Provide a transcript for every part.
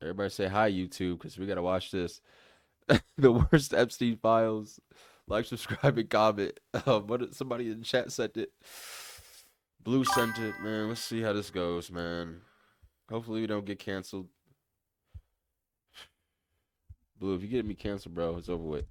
Everybody say hi, YouTube, because we gotta watch this. The worst Epstein files. Like, subscribe, and comment. Somebody in the chat sent it. Blue sent it, man. Let's see how this goes, man. Hopefully we don't get canceled. Blue, if you get me canceled, bro, it's over with.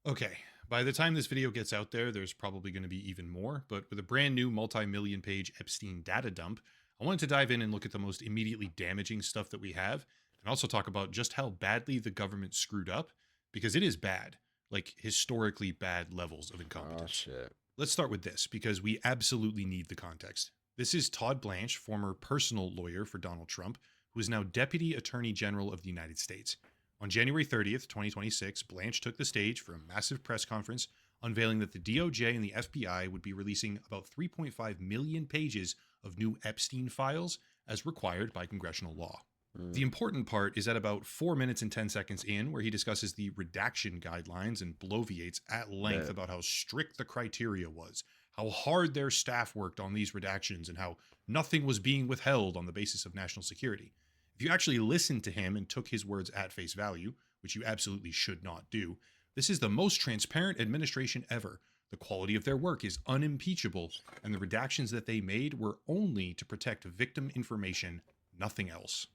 Okay, by the time this video gets out there, there's probably going to be even more, but with a brand new multi-million page Epstein data dump, I wanted to dive in and look at the most immediately damaging stuff that we have, and also talk about just how badly the government screwed up, because it is bad, like historically bad levels of Oh, incompetence. shit. Let's start with this, because we absolutely need the context. This is Todd Blanche, former personal lawyer for Donald Trump, who is now Deputy Attorney General of the United States. On January 30th, 2026, Blanche took the stage for a massive press conference unveiling that the DOJ and the FBI would be releasing about 3.5 million pages of new Epstein files as required by congressional law. The important part is at about 4 minutes and 10 seconds in, where he discusses the redaction guidelines and bloviates at length Bet. about how strict the criteria was, how hard their staff worked on these redactions, and how nothing was being withheld on the basis of national security. If you actually listened to him and took his words at face value, which you absolutely should not do, this is the most transparent administration ever. The quality of their work is unimpeachable, and the redactions that they made were only to protect victim information, nothing else.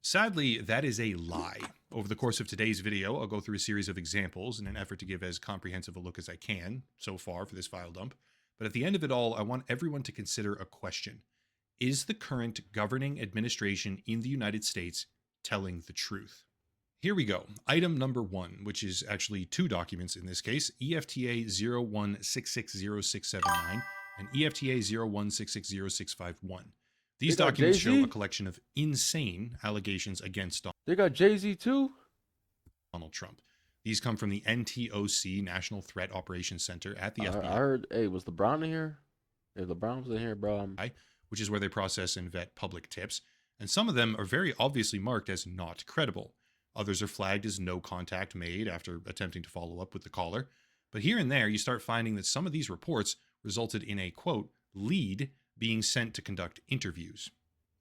Sadly, that is a lie. Over the course of today's video, I'll go through a series of examples in an effort to give as comprehensive a look as I can so far for this file dump. But at the end of it all, I want everyone to consider a question. Is the current governing administration in the United States telling the truth? Here we go. Item number 1, which is actually 2 documents in this case, EFTA 01660679 and EFTA 01660651. They These got documents Jay show a Z. collection of insane allegations against They got Jay Z too. Donald Trump. These come from the NTOC, National Threat Operations Center at the I FBI, heard. Hey, was LeBron in here? If LeBron was in here, bro, which is where they process and vet public tips, and some of them are very obviously marked as not credible. Others are flagged as no contact made after attempting to follow up with the caller. But here and there, you start finding that some of these reports resulted in a, quote, lead being sent to conduct interviews.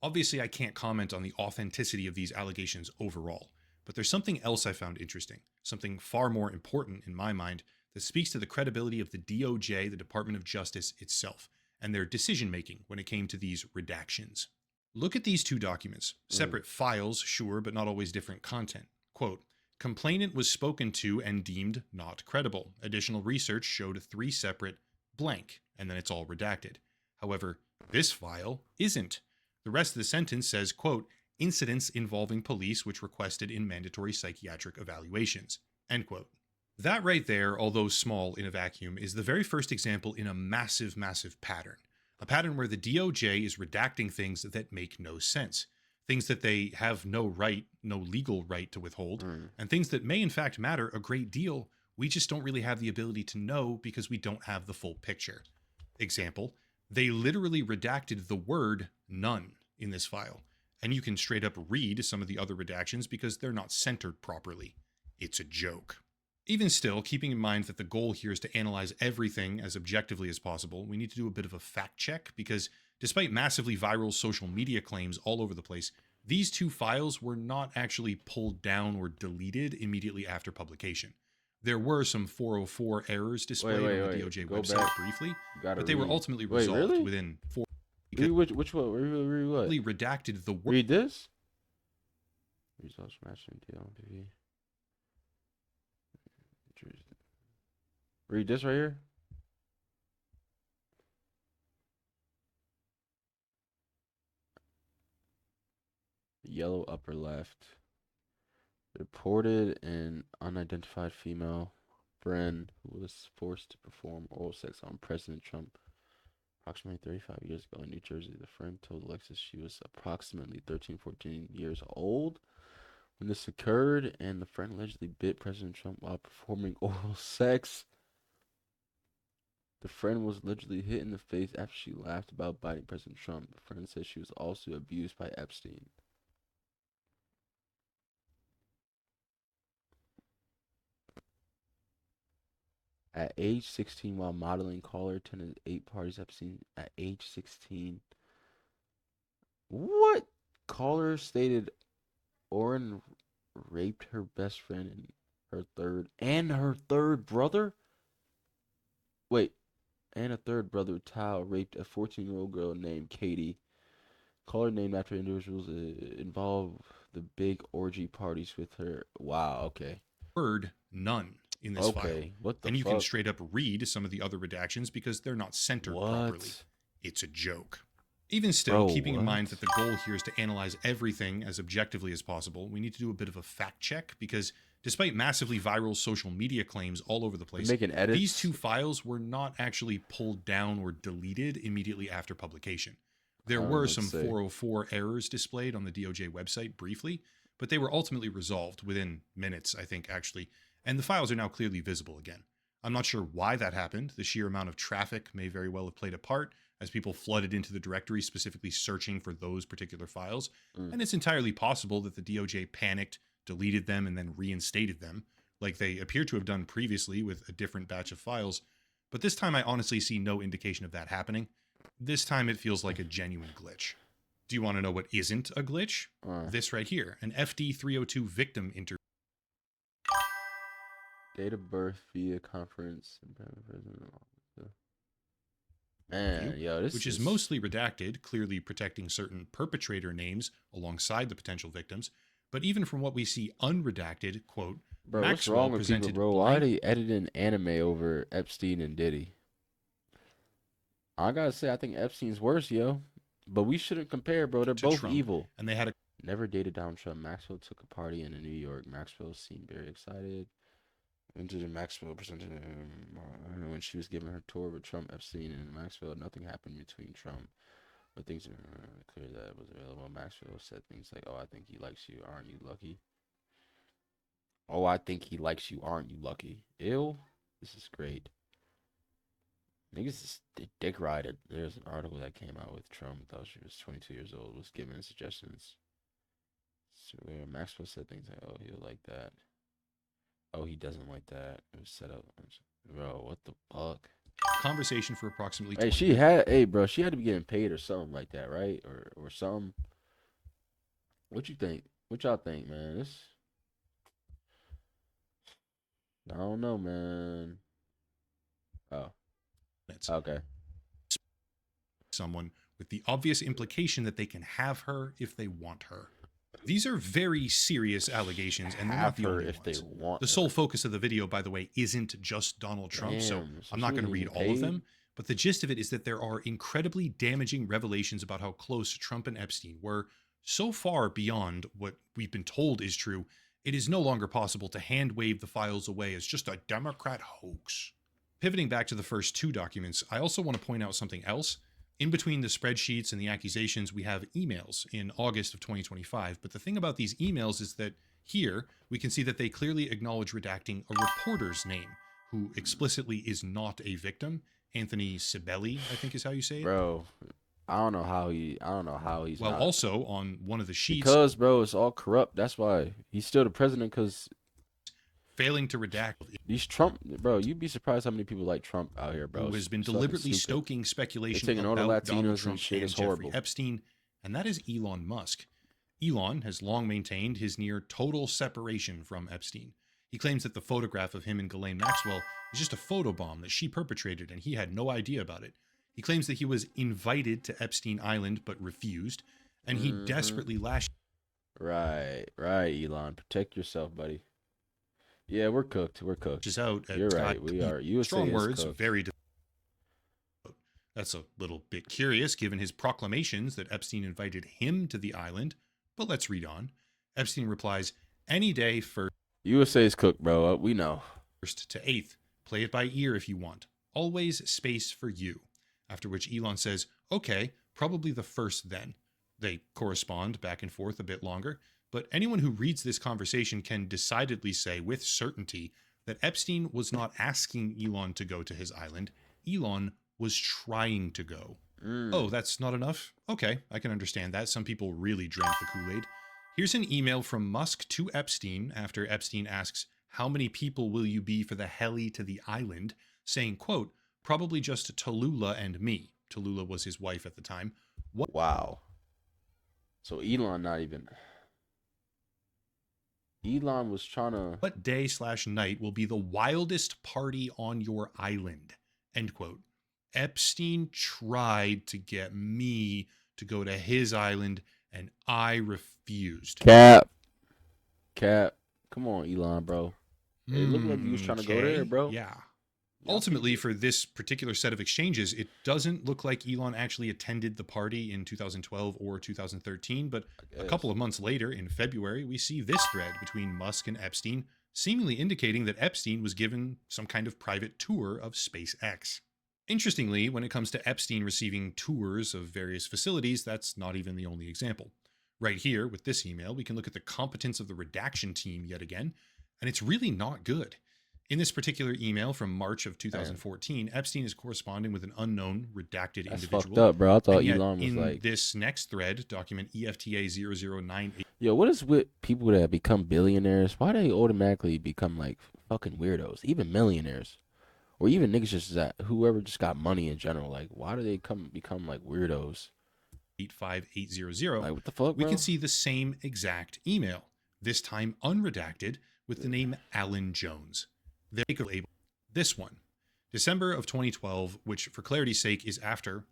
Obviously, I can't comment on the authenticity of these allegations overall, but there's something else I found interesting, something far more important in my mind, that speaks to the credibility of the DOJ, the Department of Justice itself, and their decision making when it came to these redactions. Look at these 2 documents. Separate files, sure, but not always different content. Quote, complainant was spoken to and deemed not credible. Additional research showed 3 separate blank, and then it's all redacted. However, this file isn't. The rest of the sentence says, quote, incidents involving police which requested in mandatory psychiatric evaluations, end quote. That right there, although small in a vacuum, is the very first example in a massive, massive pattern. A pattern where the DOJ is redacting things that make no sense. Things that they have no right, no legal right to withhold, and things that may in fact matter a great deal. We just don't really have the ability to know because we don't have the full picture. Example, they literally redacted the word none in this file. And you can straight up read some of the other redactions because they're not centered properly. It's a joke. Even still, keeping in mind that the goal here is to analyze everything as objectively as possible, we need to do a bit of a fact check because despite massively viral social media claims all over the place, these 2 files were not actually pulled down or deleted immediately after publication. There were some 404 errors displayed on the DOJ Go website back. briefly, Gotta but they were read. ultimately Wait, resolved really? within 4 because Read which one? Read what? they redacted the word. Read this. Results matching DLPV. Read this right here. Yellow upper left. Reported an unidentified female friend who was forced to perform oral sex on President Trump approximately 35 years ago in New Jersey. The friend told Alexis she was approximately 13, 14 years old when this occurred, and the friend allegedly bit President Trump while performing oral sex. The friend was allegedly hit in the face after she laughed about biting President Trump. The friend said she was also abused by Epstein. At age 16, while modeling, caller attended 8 parties Epstein at age 16. What? Caller stated Oren raped her best friend and her third brother. Wait, and a third brother, Tao, raped a 14-year-old girl named Katie. Call her named after individuals involved the big orgy parties with her. Wow. Okay. Word none in this file. Okay. What the And you can fuck? straight up read some of the other redactions because they're not centered properly. What? It's a joke. Even still, Bro, keeping in mind what? that the goal here is to analyze everything as objectively as possible, we need to do a bit of a fact check because despite massively viral social media claims all over the They're place, making edits. these two files were not actually pulled down or deleted immediately after publication. There were some 404 errors displayed on the DOJ website briefly, but they were ultimately resolved within minutes, I think, actually, and the files are now clearly visible again. I'm not sure why that happened. The sheer amount of traffic may very well have played a part as people flooded into the directory specifically searching for those particular files. And it's entirely possible that the DOJ panicked, deleted them, and then reinstated them, like they appear to have done previously with a different batch of files. But this time I honestly see no indication of that happening. This time it feels like a genuine glitch. Do you want to know what isn't a glitch? This right here, an FD 302 victim interview. Date of birth via conference. Man, yo, this which is mostly redacted, clearly protecting certain perpetrator names alongside the potential victims. But even from what we see unredacted, quote, Bro, what's Maxwell wrong with people, presented bro? Why are they editing anime over Epstein and Diddy? I gotta say, I think Epstein's worse, yo. But we shouldn't compare, bro. They're both Trump, evil. And they had a Never dated Donald Trump. Maxwell took a party in New York. Maxwell seemed very excited. Into Maxwell presented when she was giving her tour with Trump, Epstein, and Maxwell. Nothing happened between Trump, but things are clear that it was available. Maxwell said things like, "Oh, I think he likes you. Aren't you lucky? Oh, I think he likes you. Aren't you lucky? Ew, this is great." Niggas is dick rided. There's an article that came out with Trump. Thought she was 22 years old. Was giving suggestions. So Maxwell said things like, "Oh, he'll like that. Oh, he doesn't like that. It was set up." Bro, what the fuck? Conversation for approximately 20 she had, bro, she had to be getting paid or something like that, right? Or something. What you think? What y'all think, man? This, I don't know, man. Oh, okay. Someone with the obvious implication that they can have her if they want her. These are very serious allegations, and they're not the only ones. The sole focus of the video, by the way, isn't just Donald Trump, so I'm not going to read all of them. But the gist of it is that there are incredibly damaging revelations about how close Trump and Epstein were, so far beyond what we've been told is true, it is no longer possible to hand-wave the files away as just a Democrat hoax. Pivoting back to the first two documents, I also want to point out something else. In between the spreadsheets and the accusations, we have emails in August of 2025. But the thing about these emails is that here we can see that they clearly acknowledge redacting a reporter's name, who explicitly is not a victim. Anthony Sibeli, I think is how you say it. Bro, I don't know how he's well, not. Also on one of the sheets, because bro, it's all corrupt. That's why he's still the president, because failing to redact these Trump, bro. You'd be surprised how many people like Trump out here, bro. Who has been deliberately stoking speculation about Donald Trump and Jeffrey Epstein, and that is Elon Musk. Elon has long maintained his near total separation from Epstein. He claims that the photograph of him and Ghislaine Maxwell is just a photobomb that she perpetrated and he had no idea about it. He claims that he was invited to Epstein Island but refused, and he desperately lashed. Right, Elon. Protect yourself, buddy. Yeah, we're cooked. We're cooked. Just out. You're right. We are. USA strong words. Cooked. Very. That's a little bit curious, given his proclamations that Epstein invited him to the island. But let's read on. Epstein replies, "Any day first." USA is cooked, bro. We know. 1st to 8th. Play it by ear if you want. Always space for you. After which Elon says, "Okay, probably the 1st then." They correspond back and forth a bit longer. But anyone who reads this conversation can decidedly say with certainty that Epstein was not asking Elon to go to his island. Elon was trying to go. Oh, that's not enough? Okay, I can understand that. Some people really drank the Kool-Aid. Here's an email from Musk to Epstein after Epstein asks, "How many people will you be for the heli to the island?" saying, quote, "Probably just Tallulah and me." Tallulah was his wife at the time. Wow. So Elon not even... Elon was trying to. What day/night will be the wildest party on your island? End quote. Epstein tried to get me to go to his island, and I refused. Cap. Cap. Come on, Elon, bro. It looked like you was trying to go there, Okay. bro. Yeah. Y'all Ultimately, peeped it. for this particular set of exchanges, it doesn't look like Elon actually attended the party in 2012 or 2013. But I a guess. couple of months later, in February, we see this thread between Musk and Epstein, seemingly indicating that Epstein was given some kind of private tour of SpaceX. Interestingly, when it comes to Epstein receiving tours of various facilities, that's not even the only example. Right here, with this email, we can look at the competence of the redaction team yet again, and it's really not good. In this particular email from March of Damn. 2014, Epstein is corresponding with an unknown redacted That's fucked individual. up, bro. I thought And yet, Elon was in like, this next thread, document EFTA 0098, yo, what is with people that become billionaires? Why they automatically become like fucking weirdos? Even millionaires. Or even niggas just that whoever just got money in general. Like, why do they become like weirdos? 85800, Like, what the fuck, we can bro? see the same exact email, this time unredacted, with the name Alan Jones. This one, December of 2012, which for clarity's sake is after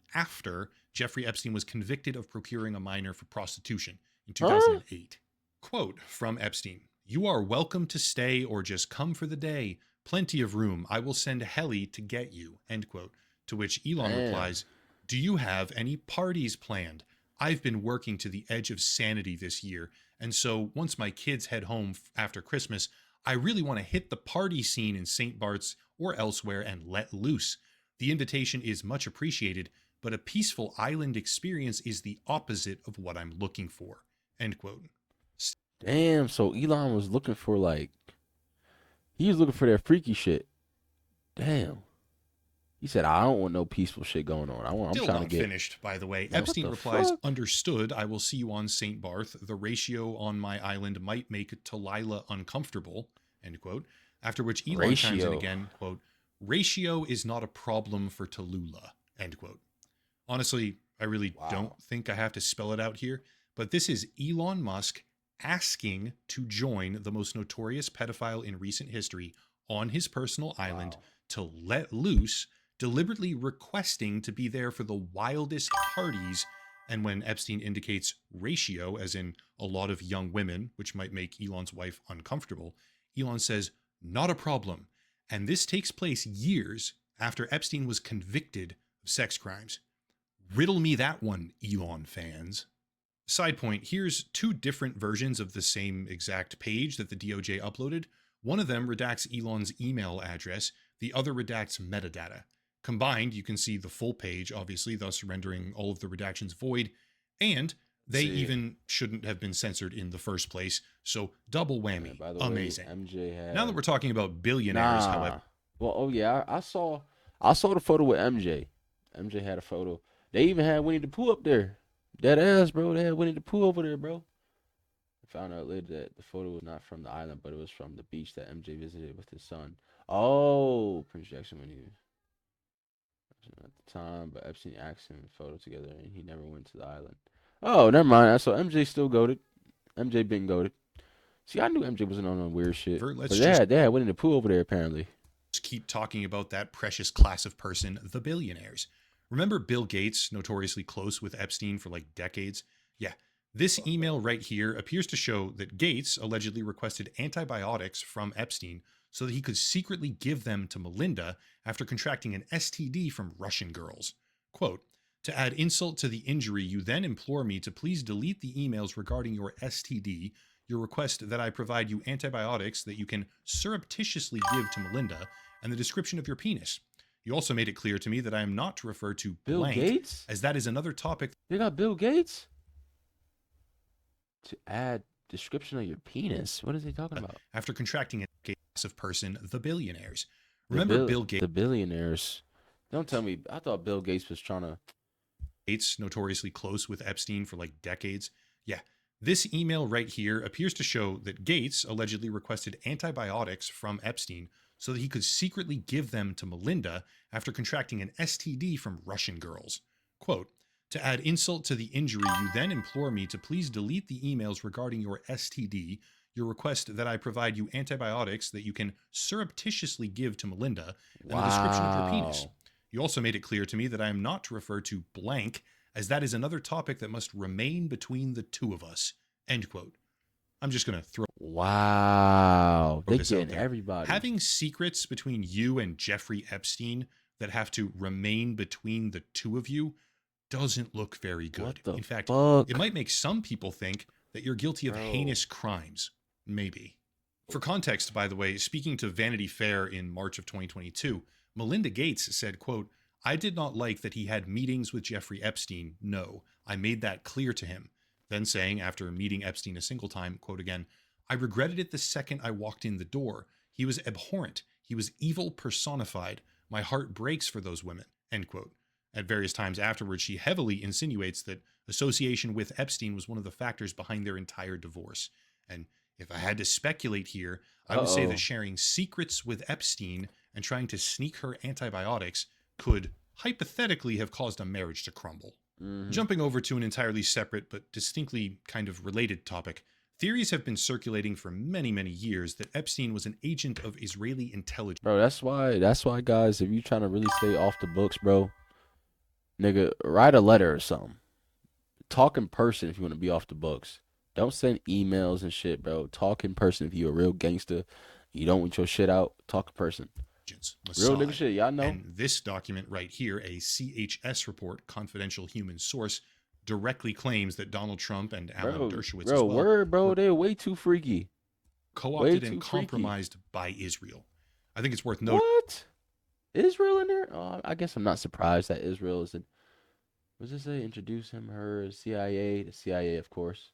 Jeffrey Epstein was convicted of procuring a minor for prostitution in Huh? 2008. Quote from Epstein: "You are welcome to stay or just come for the day. Plenty of room. I will send heli to get you." End quote. To which Elon Damn. replies, "Do you have any parties planned? I've been working to the edge of sanity this year, and so once my kids head home after Christmas, I really want to hit the party scene in St. Bart's or elsewhere and let loose. The invitation is much appreciated, but a peaceful island experience is the opposite of what I'm looking for." End quote. Damn. So Elon was looking for like he was looking for that freaky shit. Damn. He said, I don't want no peaceful shit going on. I'm Still trying to not get finished, by the way. like what Epstein the replies, fuck? "Understood. I will see you on St. Barth. The ratio on my island might make Talila uncomfortable." End quote. After which Elon chimes in Ratio. again, quote, "Ratio is not a problem for Tallulah." End quote. Honestly, I really don't Wow. think I have to spell it out here, but this is Elon Musk asking to join the most notorious pedophile in recent history on his personal island Wow. to let loose, deliberately requesting to be there for the wildest parties. And when Epstein indicates ratio, as in a lot of young women, which might make Elon's wife uncomfortable, Elon says, "Not a problem." And this takes place years after Epstein was convicted of sex crimes. Riddle me that one, Elon fans. Side point, here's two different versions of the same exact page that the DOJ uploaded. One of them redacts Elon's email address, the other redacts metadata. Combined, you can see the full page, obviously, thus rendering all of the redactions void, and they See. even shouldn't have been censored in the first place. So, double Yeah, whammy. by the way, Amazing. MJ Now that had we're talking about billionaires, however, nah. Well, oh yeah, I saw the photo with MJ. MJ had a photo. They even had Winnie the Pooh up there. Dead ass, bro. They had Winnie the Pooh over there, bro. I found out later that the photo was not from the island, but it was from the beach that MJ visited with his son. Oh, Prince Jackson when he was at the time, but Epstein asked him to photo together, and he never went to the island. Oh, never mind. So MJ still goaded. MJ been goaded. See, I knew MJ wasn't on no weird shit, let's but just they had Winnie the Pooh over there apparently. keep talking about that precious class of person, the billionaires. Remember Bill Gates, notoriously close with Epstein for like decades? Yeah, this Fuck that email nigga. right here appears to show that Gates allegedly requested antibiotics from Epstein so that he could secretly give them to Melinda after contracting an STD from Russian girls. Quote, "To add insult to the injury, you then implore me to please delete the emails regarding your STD, your request that I provide you antibiotics that you can surreptitiously give to Melinda, and the description of your penis. You also made it clear to me that I am not to refer to Bill blank, Gates? as that is another topic." They got Bill Gates to add description of your penis. What is he talking about? After contracting a case of person, the billionaires. Remember Bill The billionaires. Don't tell me. I thought Bill Gates was trying to. Gates, notoriously close with Epstein for like decades? Yeah, this email right here appears to show that Gates allegedly requested antibiotics from Epstein so that he could secretly give them to Melinda after contracting an STD from Russian girls. Quote, "To add insult to the injury, you then implore me to please delete the emails regarding your STD, your request that I provide you antibiotics that you can surreptitiously give to Melinda, and a description of your penis. Wow. You also made it clear to me that I am not to refer to blank, as that is another topic that must remain between the two of us. End quote. I'm just going to throw Wow. They this out getting there. everybody. Having secrets between you and Jeffrey Epstein that have to remain between the two of you doesn't look very good. What the In fact, it fuck? might make some people think that you're guilty of Bro. heinous crimes. Maybe. For context, by the way, speaking to Vanity Fair in March of 2022, Melinda Gates said, quote, "I did not like that he had meetings with Jeffrey Epstein. No, I made that clear to him." Then saying, after meeting Epstein a single time, quote again, "I regretted it the second I walked in the door. He was abhorrent. He was evil personified. My heart breaks for those women," end quote. At various times afterwards, she heavily insinuates that association with Epstein was one of the factors behind their entire divorce. And if I had to speculate here, I would say that Uh-oh. sharing secrets with Epstein and trying to sneak her antibiotics could hypothetically have caused a marriage to crumble. Mm-hmm. Jumping over to an entirely separate but distinctly kind of related topic, theories have been circulating for many, many years that Epstein was an agent of Israeli intelligence. Bro, that's why guys, if you trying to really stay off the books, bro, nigga, write a letter or something. Talk in person if you want to be off the books. Don't send emails and shit, bro. Talk in person if you a real gangster. You don't want your shit out. Talk in person. Real nigga Mossad. shit, y'all know. And this document right here, a CHS report, confidential human source, directly claims that Donald Trump and Alan Dershowitz as well Word, bro. were They're way too freaky. Way co-opted and too freaky. compromised by Israel. I think it's worth noting. What? Israel in there? Oh, I guess I'm not surprised that Israel is in. What does it say? Introduce him, her, CIA, the CIA, of course.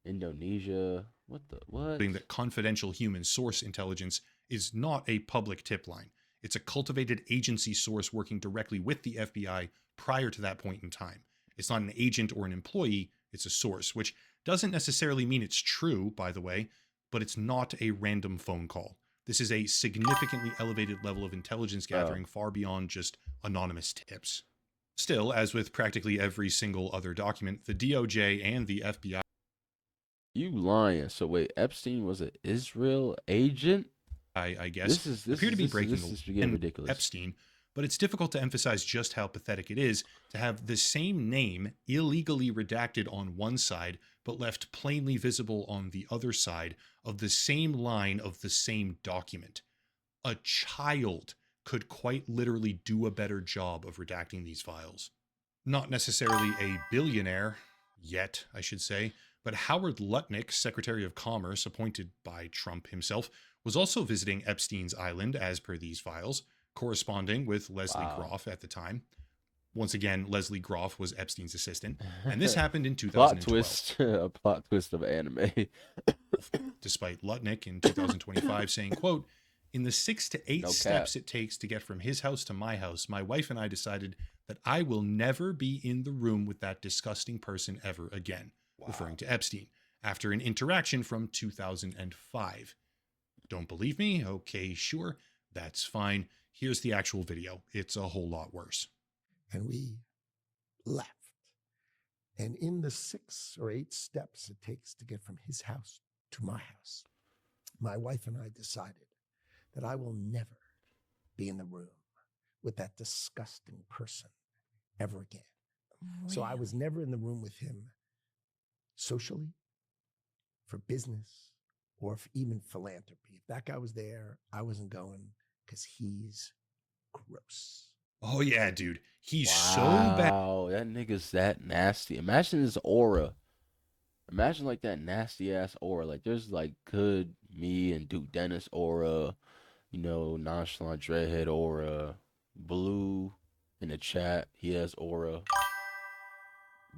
Indonesia. What the what? That confidential human source intelligence is not a public tip line. It's a cultivated agency source working directly with the FBI prior to that point in time. It's not an agent or an employee, it's a source, which doesn't necessarily mean it's true, by the way, but it's not a random phone call. This is a significantly elevated level of intelligence gathering far beyond just anonymous tips. Still, as with practically every single other document, the DOJ and the FBI. You lying. So wait, Epstein was an Israel agent? I guess, This appear to be breaking this the is law getting in ridiculous. Epstein, but it's difficult to emphasize just how pathetic it is to have the same name illegally redacted on one side, but left plainly visible on the other side of the same line of the same document. A child could quite literally do a better job of redacting these files. Not necessarily a billionaire, yet, I should say, but Howard Lutnick, Secretary of Commerce appointed by Trump himself, was also visiting Epstein's island as per these files, corresponding with Leslie Groff at the time. Once again, Leslie Groff was Epstein's assistant, and this happened in 2012. Plot twist, a plot twist of anime. Despite Lutnick in 2025 saying, quote, "In the 6 to 8 steps it takes to get from his house to my house, my wife and I decided that I will never be in the room with that disgusting person ever again," referring to Epstein, after an interaction from 2005. Don't believe me? Okay, sure. That's fine. Here's the actual video. It's a whole lot worse. And we left. And in the 6 or 8 steps it takes to get from his house to my house, my wife and I decided that I will never be in the room with that disgusting person ever again. Really? So I was never in the room with him socially, for business, or even philanthropy. If that guy was there, I wasn't going because he's gross. Oh, yeah, dude. He's so bad. Wow, that nigga's that nasty. Imagine his aura. Imagine like that nasty ass aura. Like there's like good me and Duke Dennis aura, you know, nonchalant dreadhead aura, blue in the chat, he has aura.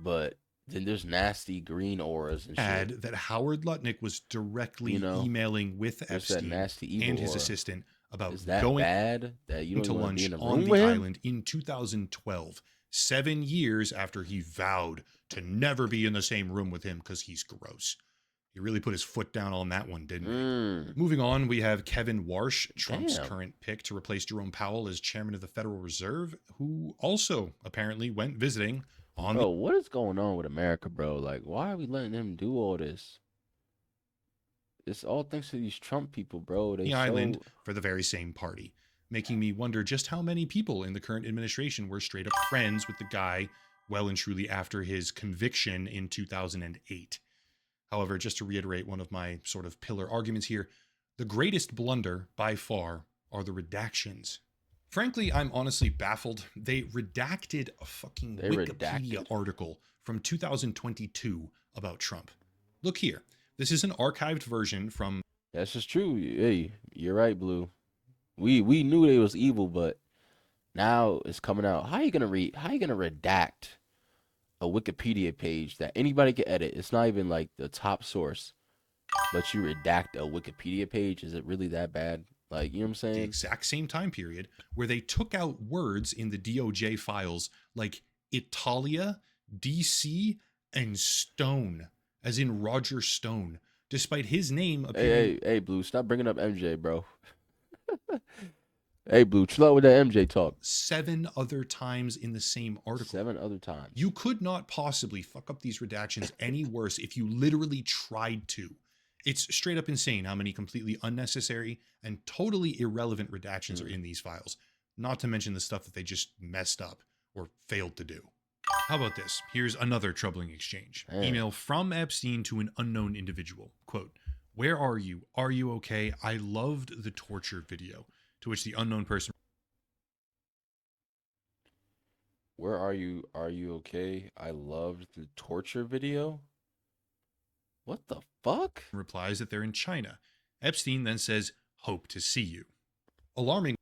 But then there's nasty green auras and shit. That Howard Lutnick was directly emailing with Epstein and his assistant about going bad that you don't to lunch on the island in 2012, 7 years after he vowed to never be in the same room with him because he's gross. He really put his foot down on that one, didn't he? Moving on, we have Kevin Warsh, Trump's current pick to replace Jerome Powell as chairman of the Federal Reserve, who also apparently went visiting on Bro, what is going on with America, bro? Like, why are we letting them do all this? It's all thanks to these Trump people, bro. They The island so for the very same party, making me wonder just how many people in the current administration were straight up friends with the guy well and truly after his conviction in 2008. However, just to reiterate one of my sort of pillar arguments here, the greatest blunder by far are the redactions. Frankly, I'm honestly baffled. They redacted a fucking they Wikipedia redacted. article from 2022 about Trump. Look here. This is an archived version from That's just true. Hey, you're right, Blue. We knew they was evil, but now it's coming out. How you gonna read? How you gonna redact a Wikipedia page that anybody can edit? It's not even like the top source, but you redact a Wikipedia page. Is it really that bad? Like, you know what I'm the saying? exact same time period where they took out words in the DOJ files like Italia, DC, and Stone, as in Roger Stone, despite his name appearing Hey, Blue, stop bringing up MJ, bro. Hey, Blue, chill out with that MJ talk. 7 other times in the same article. 7 other times. You could not possibly fuck up these redactions any worse if you literally tried to. It's straight up insane how many completely unnecessary and totally irrelevant redactions are in these files, not to mention the stuff that they just messed up or failed to do. How about this? Here's another troubling exchange. Man. Email from Epstein to an unknown individual. Quote, "Where are you? Are you okay? I loved the torture video." To which the unknown person Where are you? Are you okay? I loved the torture video. What the fuck? replies that they're in China. Epstein then says, "Hope to see you." Alarming.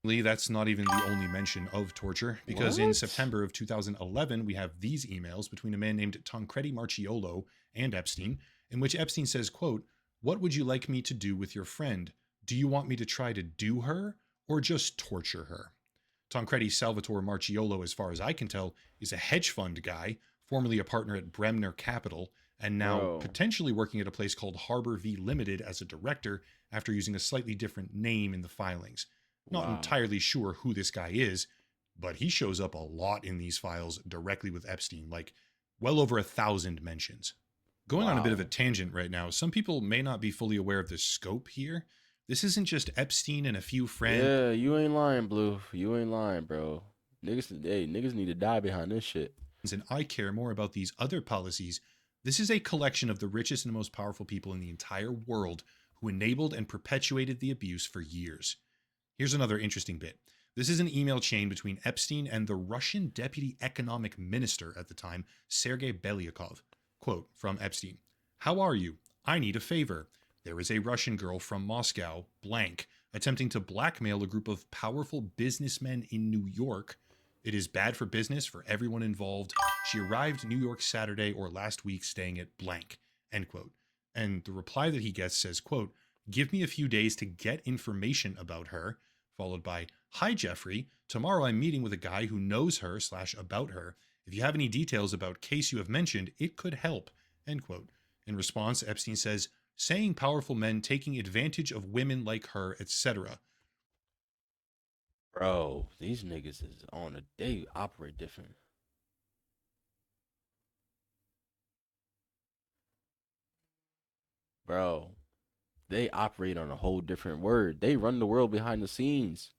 That's not even the only mention of torture, because in What? September of 2011, we have these emails between a man named Tancredi Marchiolo and Epstein, in which Epstein says, quote, "What would you like me to do with your friend? Do you want me to try to do her or just torture her?" Tancredi Salvatore Marchiolo, as far as I can tell, is a hedge fund guy, formerly a partner at Bremner Capital, and now Bro. potentially working at a place called Harbor V Limited as a director after using a slightly different name in the filings. Not Wow. entirely sure who this guy is, but he shows up a lot in these files directly with Epstein, like well over 1,000 mentions. Going on a bit of a Wow. tangent right now, some people may not be fully aware of the scope here. This isn't just Epstein and a few friends. Yeah, you ain't lying, Blue. You ain't lying, bro. Niggas need to die behind this shit. And I care more about these other policies. This is a collection of the richest and most powerful people in the entire world who enabled and perpetuated the abuse for years. Here's another interesting bit. This is an email chain between Epstein and the Russian deputy economic minister at the time, Sergei Belyakov. Quote from Epstein, "How are you? I need a favor. There is a Russian girl from Moscow, blank, attempting to blackmail a group of powerful businessmen in New York. It is bad for business for everyone involved. She arrived in New York Saturday or last week staying at blank." End quote. And the reply that he gets says, quote, "Give me a few days to get information about her," followed by, "Hi, Jeffrey. Tomorrow I'm meeting with a guy who knows her / about her. If you have any details about case you have mentioned, it could help." End quote. In response, Epstein says, "Saying powerful men taking advantage of women like her, etc." Bro, these niggas is on a they operate different. Bro, they operate on a whole different word. They run the world behind the scenes.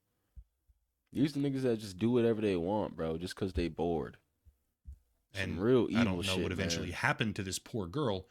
These the niggas that just do whatever they want, bro, just cause they bored. Some And real evil I don't know shit, what eventually man. happened to this poor girl,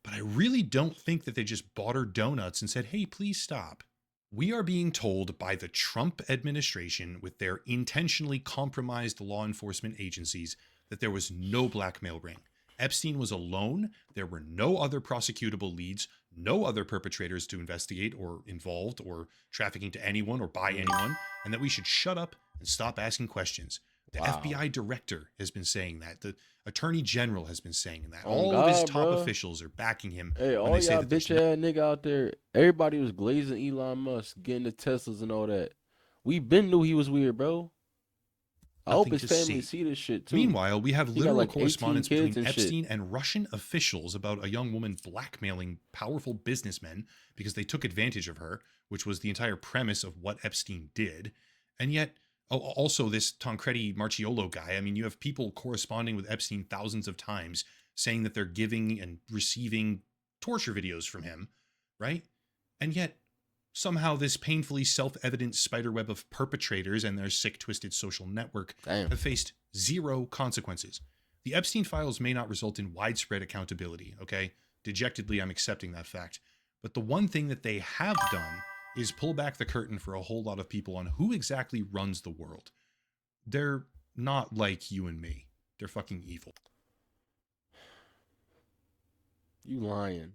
but I really don't think that they just bought her donuts and said, "Hey, please stop." We are being told by the Trump administration, with their intentionally compromised law enforcement agencies, that there was no blackmail ring. Epstein was alone. There were no other prosecutable leads, no other perpetrators to investigate or involved or trafficking to anyone or by anyone, and that we should shut up and stop asking questions. The Wow. FBI director has been saying that. The attorney general has been saying that. Oh, All of his God, top bruh. officials are backing him Hey, when all they say y'all that there's bitch ass nigga out there, everybody was glazing Elon Musk, getting the Teslas and all that. We been knew he was weird, bro. I hope nothing his to family see. see this shit too. Meanwhile, we have He got literal like 18 correspondence kids between and shit. Epstein and Russian officials about a young woman blackmailing powerful businessmen because they took advantage of her, which was the entire premise of what Epstein did. And yet, Also, this Tancredi Marchiolo guy, I mean, you have people corresponding with Epstein thousands of times saying that they're giving and receiving torture videos from him, right? And yet, somehow this painfully self-evident spiderweb of perpetrators and their sick, twisted social network Damn. have faced zero consequences. The Epstein files may not result in widespread accountability, okay? Dejectedly, I'm accepting that fact. But the one thing that they have done is pull back the curtain for a whole lot of people on who exactly runs the world. They're not like you and me. They're fucking evil. You lying.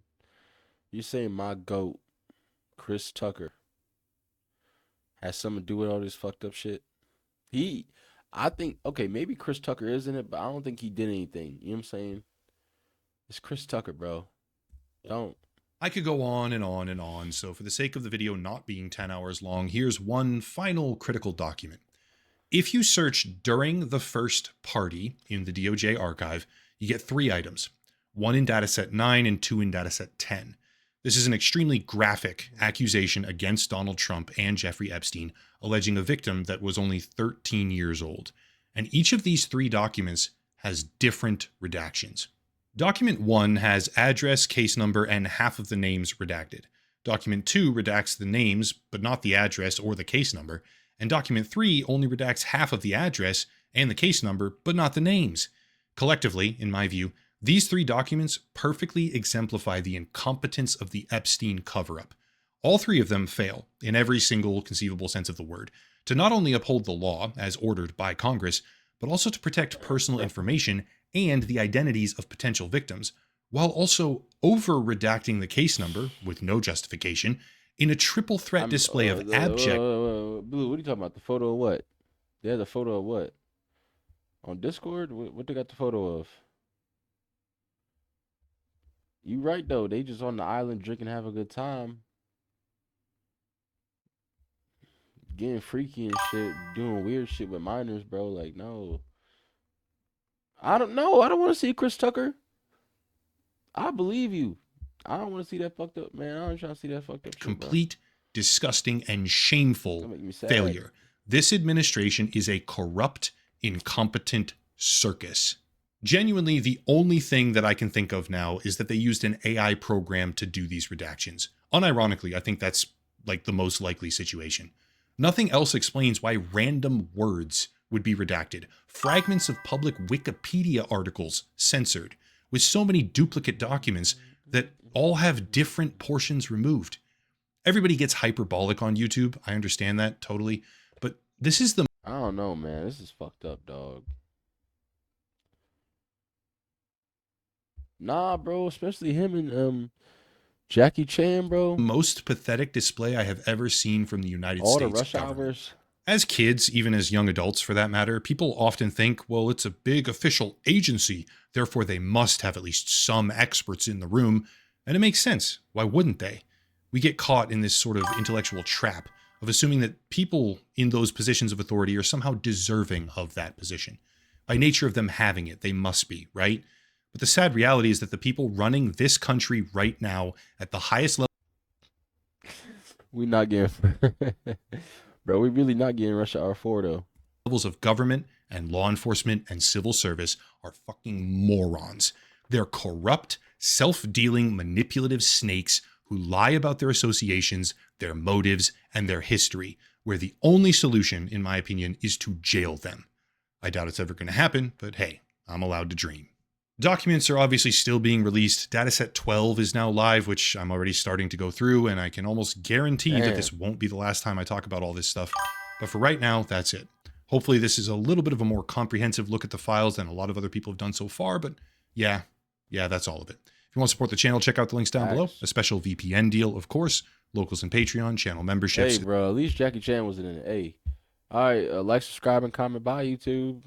You saying my goat, Chris Tucker, has something to do with all this fucked up shit? I think, okay, maybe Chris Tucker is in it, but I don't think he did anything. You know what I'm saying? It's Chris Tucker, bro. Don't. I could go on and on and on, so for the sake of the video not being 10 hours long, here's one final critical document. If you search during the first party in the DOJ archive, you get 3 items, 1 in dataset 9 and 2 in dataset 10. This is an extremely graphic accusation against Donald Trump and Jeffrey Epstein, alleging a victim that was only 13 years old. And each of these 3 documents has different redactions. Document 1 has address, case number, and half of the names redacted. Document 2 redacts the names, but not the address or the case number. And document 3 only redacts half of the address and the case number, but not the names. Collectively, in my view, these 3 documents perfectly exemplify the incompetence of the Epstein cover-up. All 3 of them fail, in every single conceivable sense of the word, to not only uphold the law as ordered by Congress, but also to protect personal information and the identities of potential victims, while also over-redacting the case number, with no justification, in a triple threat display of abject... Blue, what are you talking about? The photo of what? They had the photo of what? On Discord? What they got the photo of? You right, though. They just on the island drinking, have a good time. Getting freaky and shit, doing weird shit with minors, bro. Like, no. I don't know. I don't want to see Chris Tucker. I believe you. I don't want to see that fucked up, man. I don't try to see that fucked up shit, complete, bro. Disgusting, and shameful failure. This administration is a corrupt, incompetent circus. Genuinely, the only thing that I can think of now is that they used an AI program to do these redactions. Unironically, I think that's like the most likely situation. Nothing else explains why random words would be redacted, fragments of public Wikipedia articles censored, with so many duplicate documents that all have different portions removed. Everybody gets hyperbolic on YouTube. I understand that totally. But this is the... I don't know, man. This is fucked up, dog. Nah, bro. Especially him and Jackie Chan, bro. most pathetic display I have ever seen from the United All States the rush government. hours. As kids, even as young adults for that matter, people often think, well, it's a big official agency, therefore they must have at least some experts in the room. And it makes sense. Why wouldn't they? We get caught in this sort of intellectual trap of assuming that people in those positions of authority are somehow deserving of that position. By nature of them having it, they must be, right? But the sad reality is that the people running this country right now at the highest level... We not getting... Bro, we really not getting Rush Hour 4, though. Levels of government and law enforcement and civil service are fucking morons. They're corrupt, self-dealing, manipulative snakes who lie about their associations, their motives, and their history, where the only solution, in my opinion, is to jail them. I doubt it's ever going to happen, but hey, I'm allowed to dream. Documents are obviously still being released. Dataset 12 is now live, which I'm already starting to go through, and I can almost guarantee that this won't be the last time I talk about all this stuff. But for right now, that's it. Hopefully this is a little bit of a more comprehensive look at the files than a lot of other people have done so far, but yeah, that's all of it. If you want to support the channel, check out the links down below. A special VPN deal, of course, locals and Patreon, channel memberships. Hey, bro, at least Jackie Chan was in it. Hey, all right, like, subscribe, and comment. Bye, YouTube.